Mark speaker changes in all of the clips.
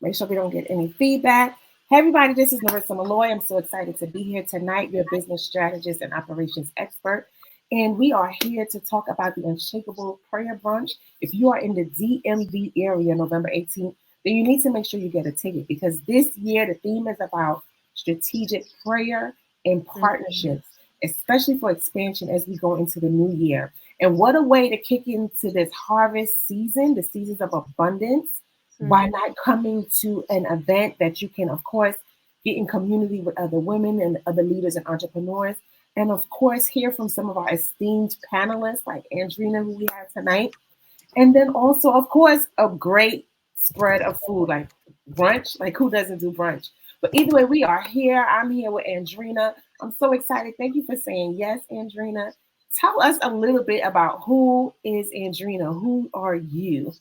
Speaker 1: Make sure we don't get any feedback. Hey everybody, this is Nerissa Malloy. I'm so excited to be here tonight, your business strategist and operations expert. And we are here to talk about the Unshakable Prayer Brunch. If you are in the DMV area, November 18th, then you need to make sure you get a ticket because this year the theme is about strategic prayer and
Speaker 2: Mhm.
Speaker 1: partnerships, especially for expansion as we go into the new year. And what a way to kick into this harvest season, the seasons of abundance. Why
Speaker 2: Mhm.
Speaker 1: not coming to an event that you can, of course, get in community with other women and other leaders and entrepreneurs? And of course, hear from some of our esteemed panelists like Andrena, who we have tonight. And then also, of course, a great spread of food like brunch. Like, who doesn't do brunch? But either way, we are here. I'm here with Andrena. I'm so excited. Thank you for saying yes, Andrena. Tell us a little bit about who is Andrena. Who are you?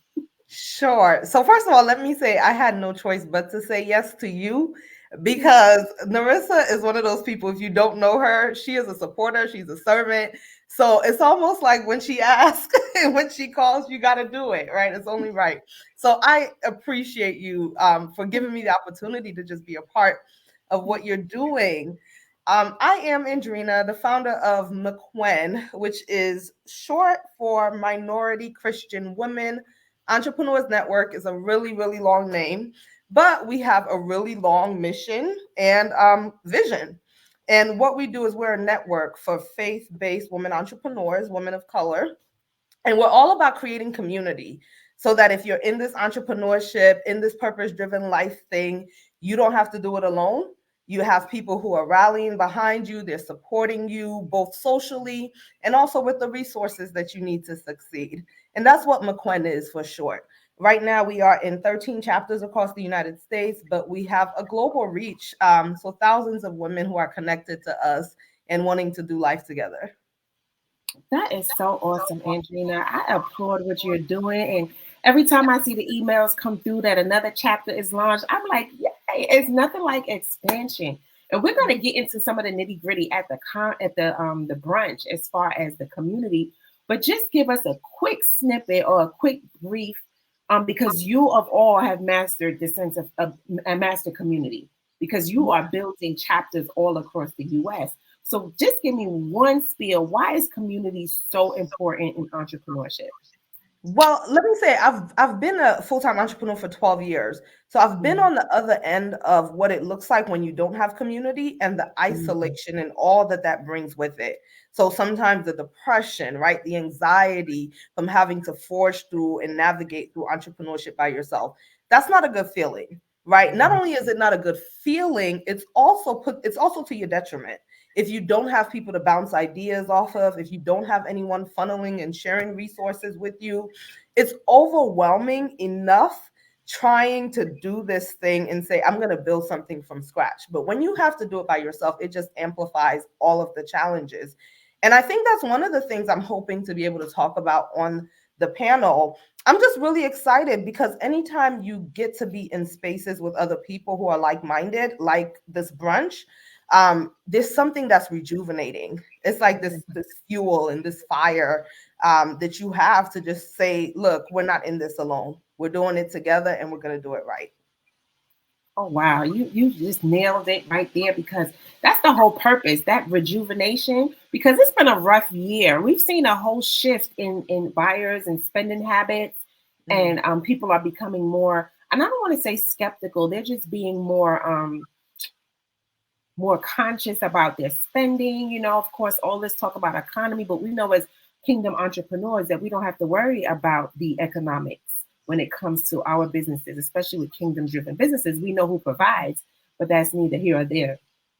Speaker 2: Sure. So first of all, let me say I had no choice but to say yes to you because Nerissa is one of those people. If you don't know her, she is a supporter. She's a servant. So it's almost like when she asks and when she calls, you got to do it, right? It's only right. So I appreciate you for giving me the opportunity to just be a part of what you're doing. I am Andrena, the founder of MCWEN, which is short for Minority Christian Women Entrepreneurs Network. Is a really, really long name, but we have a really long mission and vision. And what we do is we're a network for faith based women entrepreneurs, women of color. And we're all about creating community so that if you're in this entrepreneurship, in this purpose driven life thing, you don't have to do it alone. You have people who are rallying behind you, they're supporting you both socially and also with the resources that you need to succeed. And that's what McQueen is for short. Right now, we are in 13 chapters across the United States, but we have a global reach. So thousands of women who are connected to us and wanting to do life together.
Speaker 1: That is so awesome, Andrina. I applaud what you're doing. And every time I see the emails come through that another chapter is launched, I'm like, yeah, it's nothing like expansion. And we're going to get into some of the nitty gritty at the brunch as far as the community. But just give us a quick snippet or a quick brief, because you of all have mastered the sense of a master community because you are building chapters all across the U.S. So just give me one spiel. Why is community so important in entrepreneurship?
Speaker 2: Well, let me say I've been a full-time entrepreneur for 12 years. So I've been
Speaker 1: Mm,
Speaker 2: on the other end of what it looks like when you don't have community and the
Speaker 1: mm,
Speaker 2: isolation and all that that brings with it. So sometimes the depression, right? The anxiety from having to forge through and navigate through entrepreneurship by yourself. That's not a good feeling, right? Not
Speaker 1: mm.
Speaker 2: only is it not a good feeling, it's also to your detriment if you don't have people to bounce ideas off of, if you don't have anyone funneling and sharing resources with you, it's overwhelming enough trying to do this thing and say, I'm going to build something from scratch. But when you have to do it by yourself, it just amplifies all of the challenges. And I think that's one of the things I'm hoping to be able to talk about on the panel. I'm just really excited because anytime you get to be in spaces with other people who are like minded, like this brunch, there's something that's rejuvenating. It's like this fuel and this fire that you have to just say, look, we're not in this alone. We're doing it together and we're going to do it right.
Speaker 1: Oh wow, you just nailed it right there because that's the whole purpose, that rejuvenation. Because it's been a rough year. We've seen a whole shift in buyers and spending habits,
Speaker 2: Mm,
Speaker 1: and people are becoming more. And I don't want to say skeptical. They're just being more conscious about their spending. Of course, all this talk about economy, but we know as kingdom entrepreneurs that we don't have to worry about the economics when it comes to our businesses, especially with kingdom driven businesses. We know who provides, but that's neither here or there.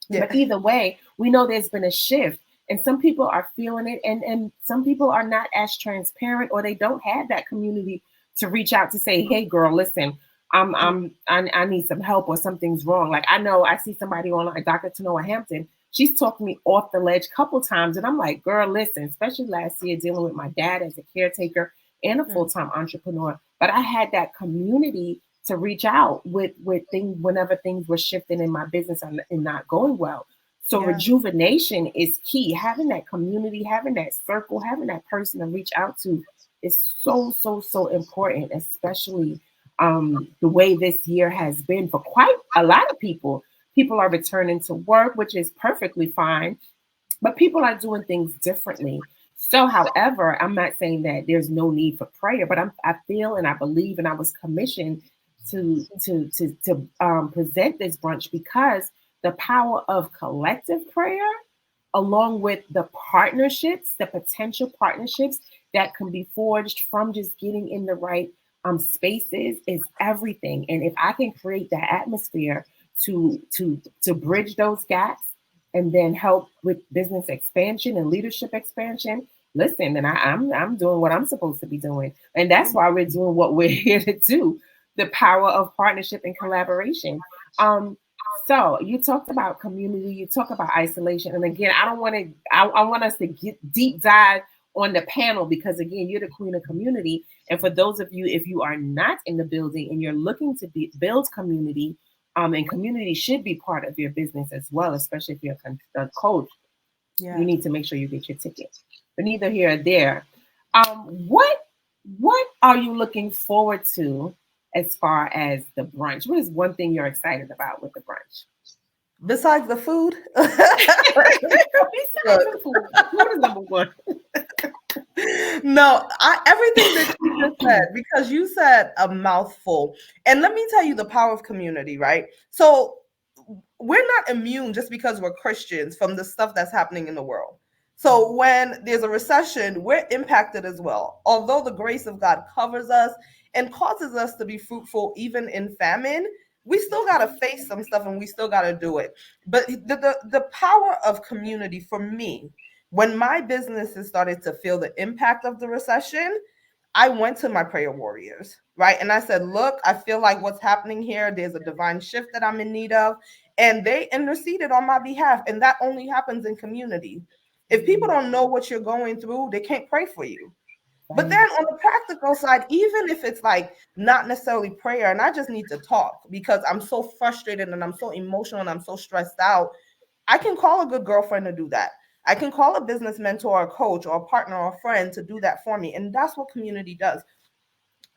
Speaker 1: But
Speaker 2: yeah.
Speaker 1: either way, we know there's been a shift. And some people are feeling it, and some people are not as transparent, or they don't have that community to reach out to say, "Hey, girl, listen, I need some help or something's wrong." Like I know I see somebody on like Dr. Tanoa Hampton. She's talked me off the ledge a couple times, and I'm like, "Girl, listen." Especially last year dealing with my dad as a caretaker and a full
Speaker 2: Mm,
Speaker 1: time entrepreneur, but I had that community to reach out with things whenever things were shifting in my business and not going well. So
Speaker 2: yeah.
Speaker 1: rejuvenation is key. Having that community, having that circle, having that person to reach out to is so important, especially the way this year has been for quite a lot of people. People are returning to work, which is perfectly fine, but people are doing things differently. So, however, I'm not saying that there's no need for prayer, but I feel and I believe, and I was commissioned to present this brunch because the power of collective prayer, along with the partnerships, the potential partnerships that can be forged from just getting in the right spaces, is everything. And if I can create that atmosphere to bridge those gaps and then help with business expansion and leadership expansion, listen, then I'm doing what I'm supposed to be doing. And that's why we're doing what we're here to do, the power of partnership and collaboration. So you talked about community, you talk about isolation. And again, I don't want to, I want us to get deep dive on the panel because again, you're the queen of community. And for those of you, if you are not in the building and you're looking to build community, and community should be part of your business as well, especially if you're a coach, you
Speaker 2: Yeah.
Speaker 1: need to make sure you get your ticket. But neither here or there. What are you looking forward to as far as the brunch? What is one thing you're excited about with the brunch?
Speaker 2: Besides the food,
Speaker 1: Besides the
Speaker 2: look,
Speaker 1: food, food is number one.
Speaker 2: no, everything that you just said, because you said a mouthful. And let me tell you the power of community, right? So we're not immune just because we're Christians from the stuff that's happening in the world. So when there's a recession, we're impacted as well. Although the grace of God covers us and causes us to be fruitful even in famine, we still got to face some stuff and we still got to do it. But the power of community for me, when my businesses started to feel the impact of the recession, I went to my prayer warriors, right? And I said, look, I feel like what's happening here, there's a divine shift that I'm in need of. And they interceded on my behalf. And that only happens in community. If people don't know what you're going through, they can't pray for you. But then on the practical side, even if it's like not necessarily prayer, and I just need to talk because I'm so frustrated and I'm so emotional and I'm so stressed out, I can call a good girlfriend to do that. I can call a business mentor or a coach or a partner or a friend to do that for me. And that's what community does.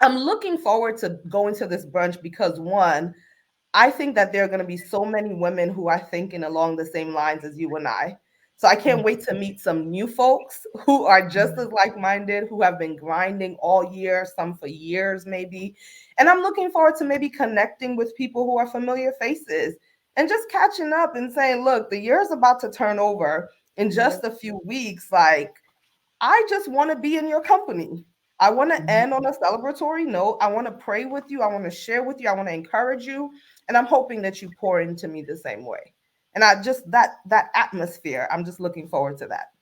Speaker 2: I'm looking forward to going to this brunch because one, I think that there are going to be so many women who are thinking along the same lines as you and I. So I can't wait to meet some new folks who are just as like-minded, who have been grinding all year, some for years maybe. And I'm looking forward to maybe connecting with people who are familiar faces and just catching up and saying, look, the year is about to turn over in just a few weeks. Like, I just want to be in your company. I want to end on a celebratory note. I want to pray with you. I want to share with you. I want to encourage you. And I'm hoping that you pour into me the same way. And I just that atmosphere, I'm just looking forward to that.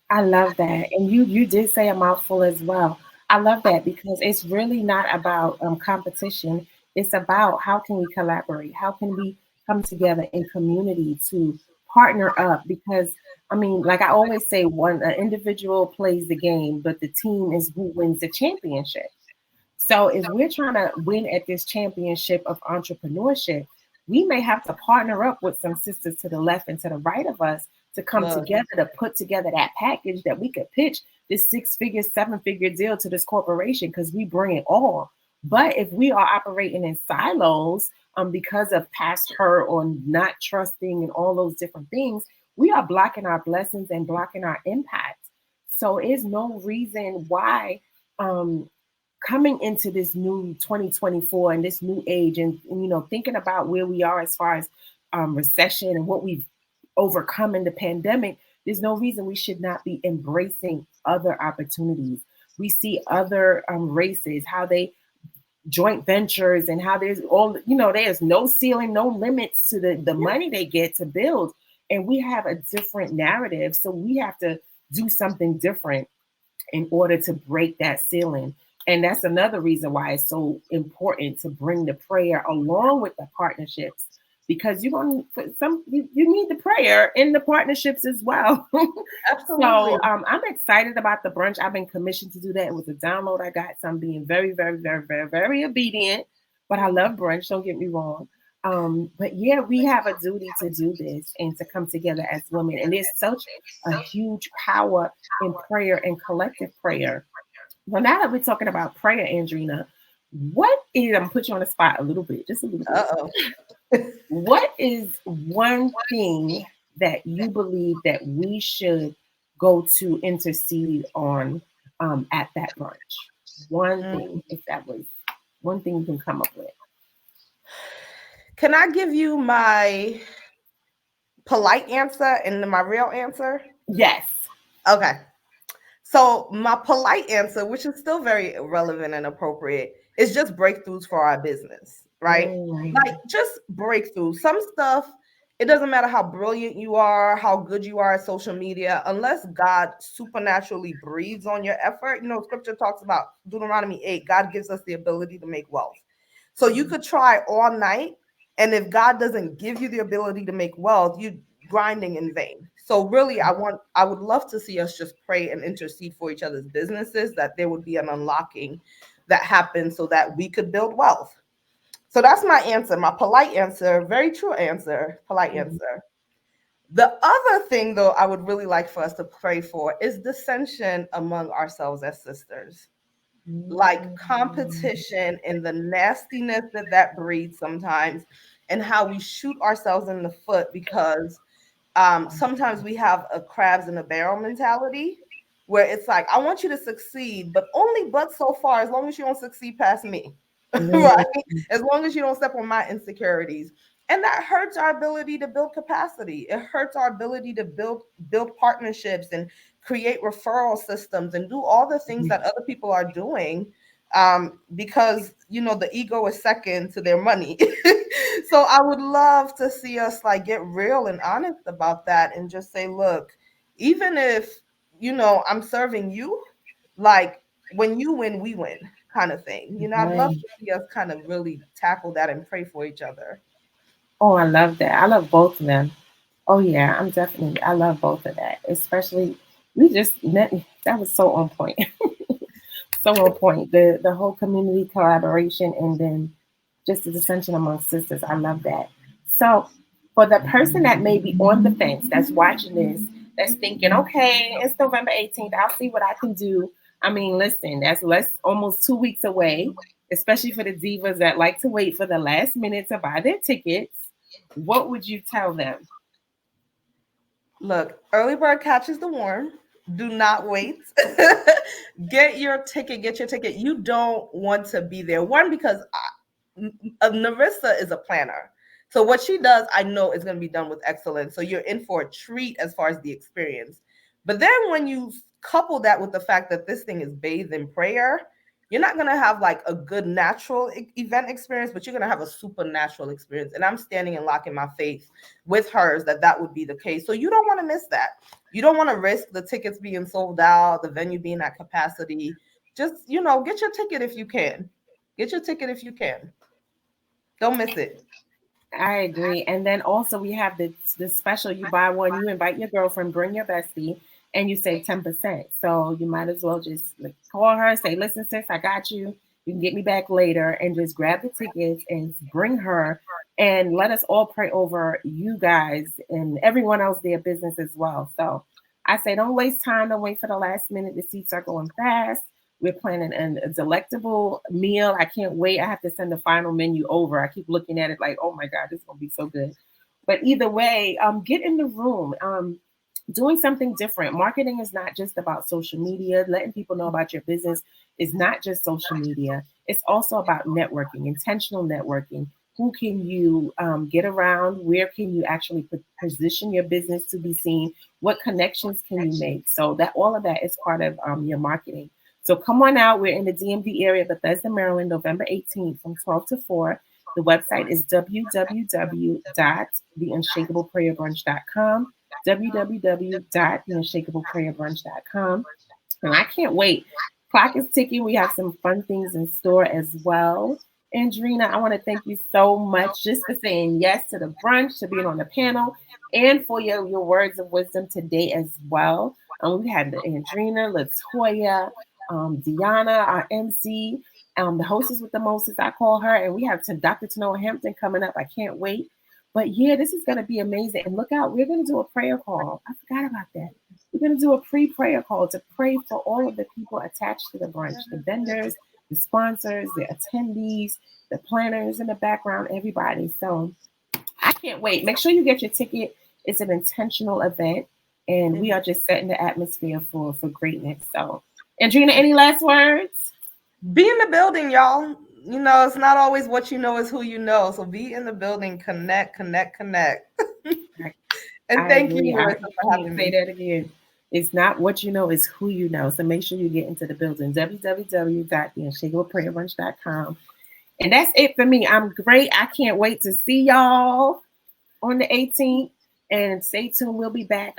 Speaker 1: I love that. And you did say a mouthful as well. I love that because it's really not about competition. It's about how can we collaborate? How can we come together in community to partner up? Because I mean, like I always say, one an individual plays the game, but the team is who wins the championship. So if we're trying to win at this championship of entrepreneurship, we may have to partner up with some sisters to the left and to the right of us to come
Speaker 2: Look,
Speaker 1: together to put together that package that we could pitch this 6-figure, 7-figure deal to this corporation because we bring it all. But if we are operating in silos because of past hurt or not trusting and all those different things, we are blocking our blessings and blocking our impact. So it's no reason why um, coming into this new 2024 and this new age and you know thinking about where we are as far as recession and what we've overcome in the pandemic, there's no reason we should not be embracing other opportunities. We see other races, how they joint ventures and how there's all, you know, there's no ceiling, no limits to the money they get to build. And we have a different narrative. So we have to do something different in order to break that ceiling. And that's another reason why it's so important to bring the prayer along with the partnerships, because you're going to you need the prayer in the partnerships as well.
Speaker 2: absolutely.
Speaker 1: So I'm excited about the brunch. I've been commissioned to do that. It was a download I got. So I'm being very, very, very, very, very obedient. But I love brunch. Don't get me wrong. But yeah, we have a duty to do this and to come together as women. And there's such a huge power in prayer and collective prayer. Well, now that we're talking about prayer, Andrena, What is, I'm gonna put you on the spot a little bit, just a little bit.
Speaker 2: Uh-oh.
Speaker 1: What is one thing that you believe that we should go to intercede on at that brunch? One thing, if that was one thing you can come up with.
Speaker 2: Can I give you my polite answer and then my real answer?
Speaker 1: Yes.
Speaker 2: Okay. So my polite answer, which is still very relevant and appropriate, is just breakthroughs for our business, right? Like
Speaker 1: Mm,
Speaker 2: just breakthroughs. Some stuff, it doesn't matter how brilliant you are, how good you are at social media, unless God supernaturally breathes on your effort. You know, scripture talks about Deuteronomy 8, God gives us the ability to make wealth. So you could try all night, and if God doesn't give you the ability to make wealth, you grinding in vain. So really, I would love to see us just pray and intercede for each other's businesses, that there would be an unlocking that happens so that we could build wealth. So that's my answer, my polite answer, very true answer, polite
Speaker 1: mm,
Speaker 2: answer. The other thing, though, I would really like for us to pray for is dissension among ourselves as sisters, like
Speaker 1: mm,
Speaker 2: competition and the nastiness that that breeds sometimes, and how we shoot ourselves in the foot because sometimes we have a crabs in a barrel mentality where it's like, I want you to succeed, but only but so far, as long as you don't succeed past me, right?
Speaker 1: mm.
Speaker 2: As long as you don't step on my insecurities. And that hurts our ability to build capacity. It hurts our ability to build partnerships and create referral systems and do all the things that other people are doing, because you know the ego is second to their money. So I would love to see us like get real and honest about that and just say, look, even if you know I'm serving you, like when you win, we win kind of thing. You know, I'd love
Speaker 1: Right.
Speaker 2: to see us kind of really tackle that and pray for each other.
Speaker 1: Oh, I love that. I love both of them. Oh yeah, I'm definitely. I love both of that. Especially we just that was so on point. So on point. The whole community collaboration and then just the dissension among sisters. I love that. So for the person that may be on the fence, that's watching this, that's thinking, okay, it's November 18th. I'll see what I can do. I mean, listen, that's less almost 2 weeks away, especially for the divas that like to wait for the last minute to buy their tickets. What would you tell them?
Speaker 2: Look, early bird catches the worm. Do not wait. Get your ticket. Get your ticket. You don't want to be there. One, because Nerissa is a planner. So what she does, I know is going to be done with excellence. So you're in for a treat as far as the experience. But then when you couple that with the fact that this thing is bathed in prayer, you're not going to have like a good natural event experience, but you're going to have a supernatural experience. And I'm standing and locking my faith with hers that that would be the case. So you don't want to miss that. You don't want to risk the tickets being sold out, the venue being at capacity. Just, you know, get your ticket if you can. Get your ticket if you can. Don't miss it.
Speaker 1: I agree. And then also we have the special you buy one, you invite your girlfriend, bring your bestie, and you save 10%. So you might as well just like, call her, say, listen, sis, I got you. You can get me back later and just grab the tickets and bring her and let us all pray over you guys and everyone else their business as well. So I say don't waste time, don't wait for the last minute. The seats are going fast. We're planning a delectable meal. I can't wait. I have to send the final menu over. I keep looking at it like, oh my God, this is gonna be so good. But either way, get in the room. Doing something different. Marketing is not just about social media. Letting people know about your business is not just social media. It's also about networking, intentional networking. Who can you get around? Where can you actually position your business to be seen? What connections can you make? So that all of that is part of your marketing. So come on out. We're in the DMV area, Bethesda, Maryland, November 18th from 12 to 4. The website is www.theunshakableprayerbrunch.com, www.theunshakableprayerbrunch.com. And I can't wait. Clock is ticking. We have some fun things in store as well. Andrena, I want to thank you so much just for saying yes to the brunch, to being on the panel, and for your words of wisdom today as well. We had the Andrena, Latoya, Deanna, our MC, the hostess with the mostest, I call her, and we have Dr. Tanoa Hampton coming up. I can't wait. But yeah, this is going to be amazing. And look out, we're going to do a prayer call. I forgot about that. We're going to do a pre-prayer call to pray for all of the people attached to the brunch, the vendors, the sponsors, the attendees, the planners in the background, everybody. So I can't wait. Make sure you get your ticket. It's an intentional event, and we are just setting the atmosphere for greatness. So, Andrena, any last words?
Speaker 2: Be in the building, y'all. You know, it's not always what you know, is who you know. So be in the building, connect, connect, connect. And
Speaker 1: I
Speaker 2: thank you,
Speaker 1: agree. I
Speaker 2: Nerissa, for
Speaker 1: can't
Speaker 2: having
Speaker 1: say
Speaker 2: me.
Speaker 1: that again. It's not what you know, it's who you know. So make sure you get into the building, www.theunshakableprayerbrunch.com. And that's it for me. I'm great. I can't wait to see y'all on the 18th. And stay tuned. We'll be back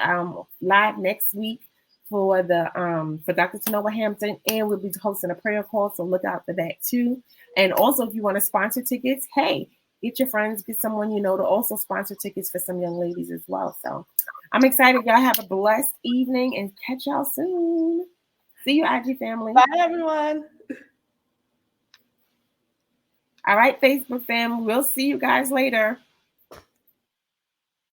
Speaker 1: live next week for the for Dr. Tanoa Hampton, and we'll be hosting a prayer call. So look out for that too. And also, if you want to sponsor tickets, hey, get your friends, get someone you know to also sponsor tickets for some young ladies as well. So I'm excited. Y'all have a blessed evening and catch y'all soon. See you, IG family.
Speaker 2: Bye, everyone.
Speaker 1: All right, Facebook family. We'll see you guys later.